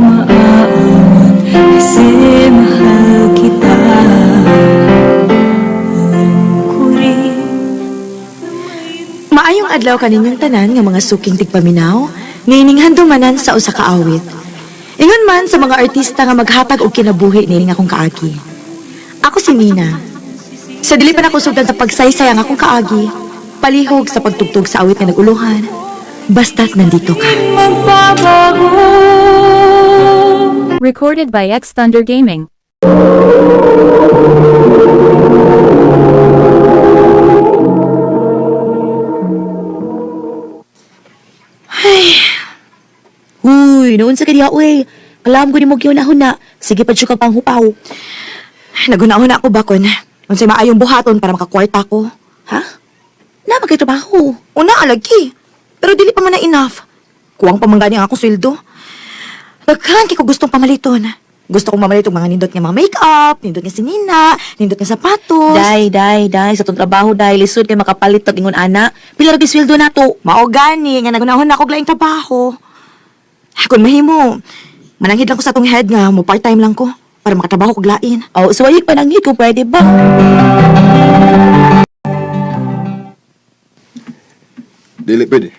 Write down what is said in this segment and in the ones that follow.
maaawat kasi mahal kita. Alam ko rin. Maayong adlaw kaninyong tanan nga mga suking tigpaminaw, nining handumanan sa usa ka awit. Ingon man sa mga artista nga maghatag og kinabuhi nining akong kaagi. Ako si Nina. Sa dili pa nako sugdan sa pagsaysay ang akong kaagi, palihog sa pagtugtog sa awit nga naguluhan. Basta't nandito ka. Magbabago. Recorded by X Thunder Gaming. Uy, noon sa kaniya, uy. Alam ko ni mo gyunahon na. Sige pa siya pang hupaw. Nagunahon ako bakon. Unsay maayong buhaton para makakwarta ko. Ha? Na magkatrabaho. Una alagi. Pero dili pa man na enough. Kuwang pamanggani ang akong sweldo. Daghan kay ko gustong pamaliton. Gusto kong mamalit og mga nindot nga mga makeup, nindot nga sinina, nindot nga sapatos. Day. Sa tong trabaho, day. Lisod kay makapalit tag ingon ana. Pila ra sweldo nato. Mao gani nga nagunahon na ako laing trabaho. Kung mahimo, mananghid lang ko sa atong head nga mo part-time lang ko para makatrabaho kog lain. Oh, suwayig pananghid kung pwede ba? Dili pwede.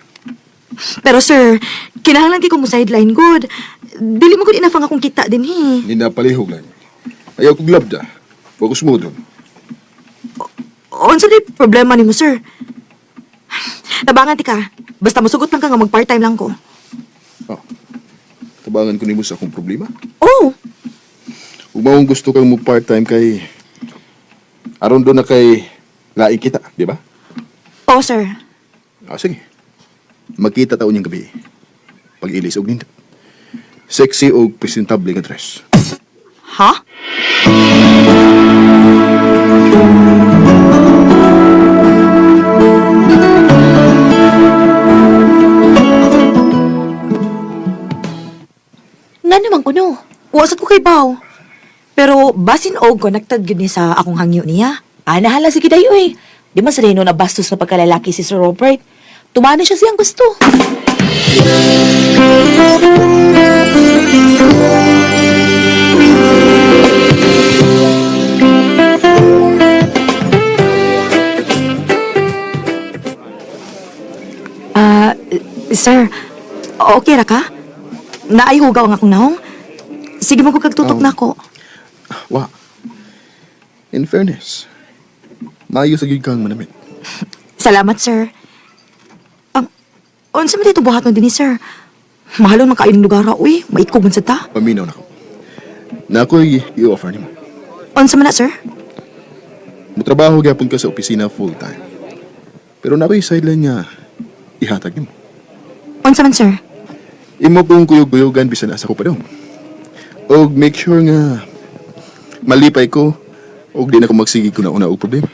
Pero sir, kinahanglan kay ko mo sideline good. Dili mo gud inafang akong kita din he. Hindi na palihog lang. Ayaw ko glabda. Huwag ko sumudon. Unsa di problema nimo sir? Tabangan ti ka. Basta mosugot lang ka nga mag part-time lang ko. Oh. Tabangan ko ni mo sa akong problema. Oh, Kung maong gusto kang mo part-time kay... Aron doon na kay... Laing kita, di ba? oh sir. Ah, sige. Magkita taon yung gabi. Pag-ilis og nindot. Sexy og presentable nga dress. Ha? Nga naman kuno. Wasat ko kay Bao. Pero basin og connected gid ni sa akong hangyo niya. Nahala sige dayo eh. Di man sa rin na bastos na pagkalalaki si Sir Robert. Tumana siya siyang gusto. Sir, okay ra ka? Naayhugaw ang akong naong? Sige mo ko kagtutok na ako. Wa. In fairness, maayo sa gigang manamit. Salamat, sir. Unsa man dito buhaton din ni sir? Mahalon man kaayo ning lugar ra, uy. Maikog man sa ta. Paminaw na ko. Na ako'y i-offer ni mo. Unsa man na, sir? Mutrabaho gyapon ka sa opisina full-time. Pero na ako'y sideline nga ihatag ni mo. Unsa man, sir? Imo kong kuyog-kuyogan bisan asa ko pa daw. Og make sure nga malipay ko og di na ko magsigi ko na una og problema.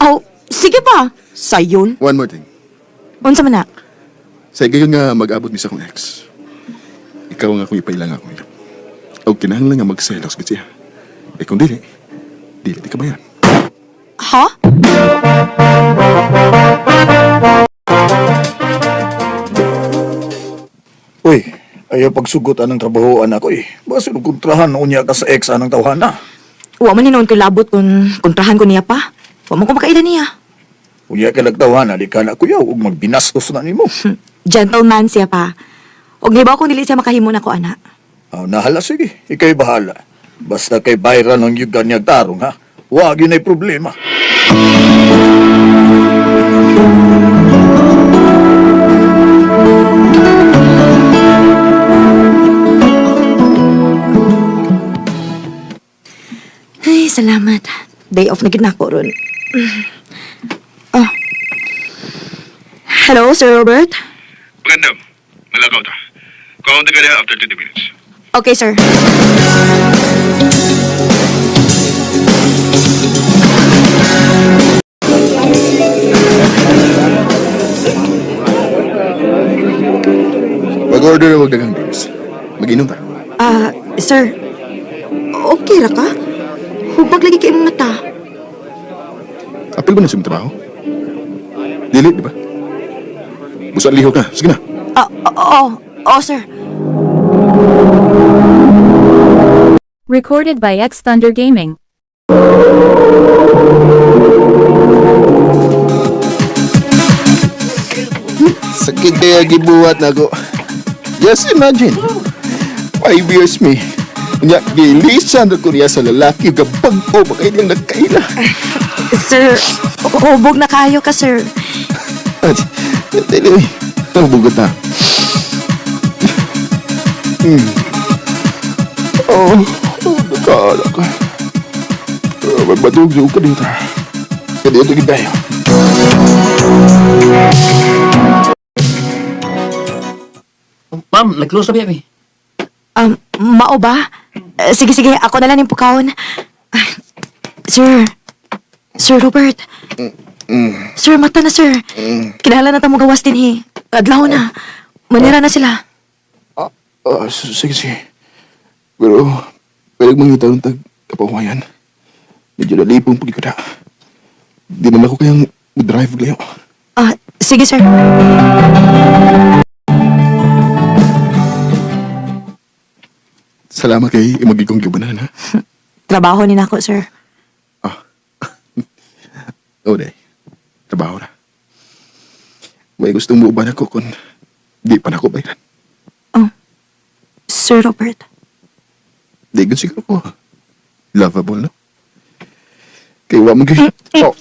Oh, sige pa. Sayon. One more thing. Unsa man na? Sa gayon nga mag-abot mi sa akong ex. Ikaw nga akong ipailang akong ilap. Og kinahanglan nga magselos gid siya. Eh kung dili di ka bayan. Ha? Uy, ayaw pagsugot anang trabahoan ako eh. Basta nung kontrahan unya ka sa ex anang tawhana. Wa man hinuon ko labot kung kontrahan ko niya pa. Wa man ko makaila niya. Unya ka nagtawhana, di ka na kuyaw ug magbinastos na nimo. Gentleman siya pa. Og nibaw kung dili siya makahimo na ko, ana. Nahala sige, ikay bahala. Basta kay bayran ang yugan niya tarong ha. Wag yun ay problema. Ay, salamat. Day off na gid na ko ron. Oh. Hello, Sir Robert? Magandang. Malagaw ta. Kaunti ka na after 20 minutes. Okay, sir. Mag-order wag dagang drinks. Mag-inom ta. Sir. Okay ra ka? Hubag lagi kay imong mata. Apil ba na sa trabaho? Dili, di ba? Busa liho ka. Sige na. Oo, sir. Recorded by X Thunder Gaming. Sakit kaya gibuhat na ako. Just imagine. 5 years me. Nya, gilisan na ko niya sa lalaki. Gabag ko, baka niyang nagkaila. Sir, hubog na kayo ka, sir. At, anyway, bugot na. Nakala ka. Magbatug-sug ka dito. Kaya dito tayo. Ma'am, nag-close na ba eh? Mao ba? Sige, sige, ako na lang yung pukawon. Sir, Sir Robert. Sir, mata na, sir. Kinahanglan na mo gawas din, eh. Adlaw na. Manira na sila. Sige, sige. Pero, pwede mangita ng tag-kapawayan. Medyo nalipong pagkikada. Di naman ako kayang drive layo. Sige, sir. Salamat kay imagigong gibanan, ha? Trabaho ni nako, sir. Oo, day. Trabaho na. May gustong muuban ako kung di pa na ako bayaran. Sir Robert. Di ko siguro ko. Lovable, no? Kaya wa mag- Oh.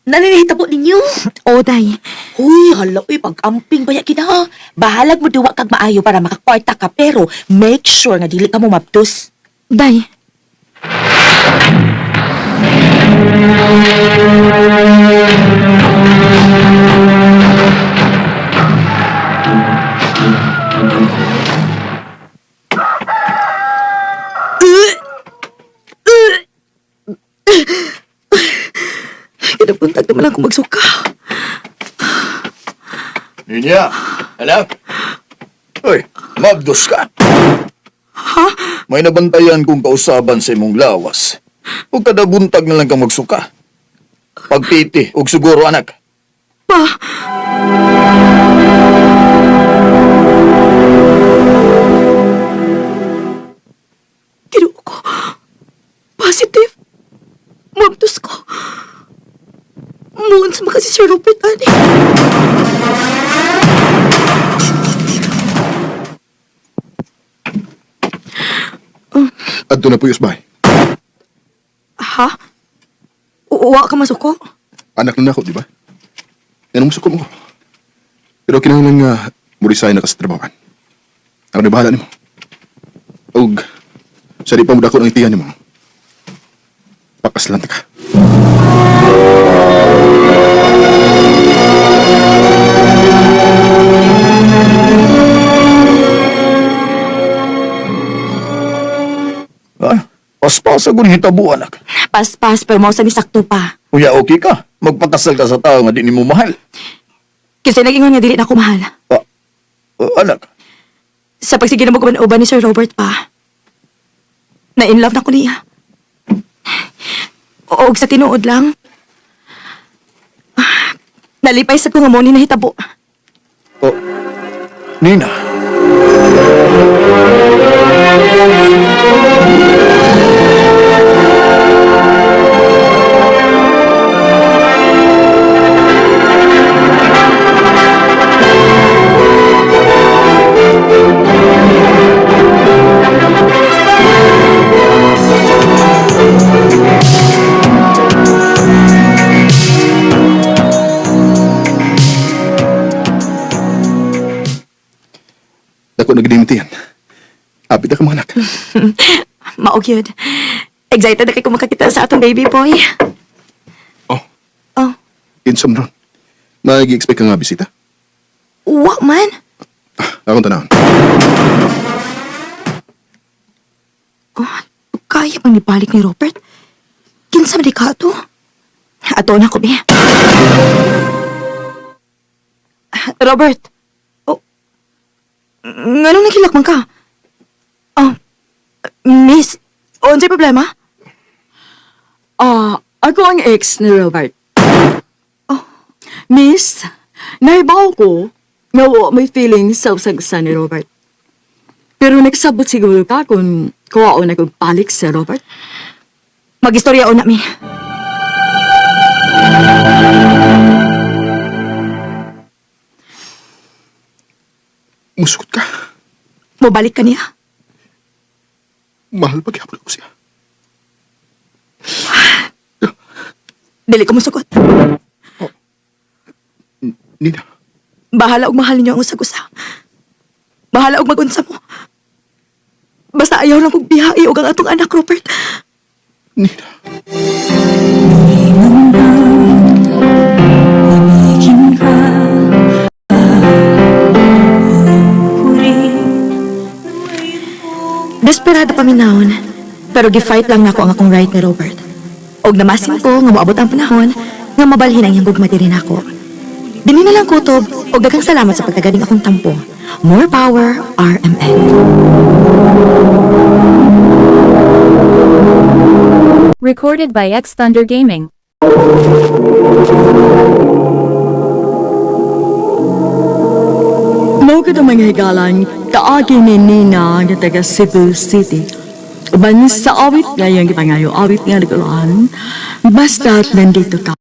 Naninihita po ninyo? Oday. Huy, hala, uy, pag-amping baya kita ha. Bahalag mo duwa kag maayo para makakwarta ka, pero make sure nga dili ka mo maptos. Day. Kinapuntag naman ako magsuka. Ninya, anak. Hoy, magdos ka. Ha? May nabantayan kong kausaban sa imong lawas. Huwag kada buntag na lang kang magsuka. Pagpiti, ug siguro anak. Kinuha ko. Positive. Mabdos ko. Muon sa mga si Sir Robert, ani. Adto na po yung bahay. Ha? Uwa ka masuko? Anak na ako, di ba? Yan ang musuko mo ko. Pero kinahanglan nga murisay na ka sa trabawan. Ako na bahala ni mo. Og, sa di pa mo dako ng itiyan ni mo. Pakaslan ka. Paspas ako ni hitabo, anak. Pas-pas, pero mausa ni sakto pa. Uya, okay ka. Magpakasal ka sa tao nga di ni mo mahal. Kasi nag-ingon nga dili na ako mahal. Anak, Sa pagsige na mo uban ni Sir Robert pa. Na-in love na ko niya. Og sa tinuod lang. Nalipay sa kung amoni na hitabo. Nina. Dako nagdimiti yan. Apit na ka mga anak. Maog yun. Excited na kayo kung makakita sa atong baby boy. Oh, Oh, insom ron. Mag-expect ka nga bisita. wa man. Akong tanahon. Kaya bang nibalik ni Robert? Kinsa man di ka to? Ato na ko, be. Robert. Nganong nakilak man ka? Oh, miss, unsay problema? Ako ang ex ni Robert. Miss, naibaw ko nga wa may feelings sa usag sa ni Robert. Pero nagsabot siguro ka kung kuwao na kong palik si Robert. Mag-istorya una, mi. Musukot ka. Mabalik ka niya. Mahal paghihapon ako siya. Dili ko musugot. Nina, Bahala og mahal niyo ang usag-usa. Bahala og magunsa mo. Basta ayaw lang kong bihai og ang atong anak, Robert. Nina. Lamigin ka. Kuri. Desperado paminahon, pero gifight lang nako ang akong right ni Robert. Og namasin ko nga moabot ang panahon nga mabalhin ang iyang gugma diri nako. Dili na lang kutob og daghang salamat sa pagkagaling akong tampo. More power, RMN. Recorded by X Thunder Gaming. Mao ka na mga higalan, kaagi ni Nina nga taga Cebu City. Uban sa awit ngayon kita ngayon, awit nga naguluhan, basta't nandito ka.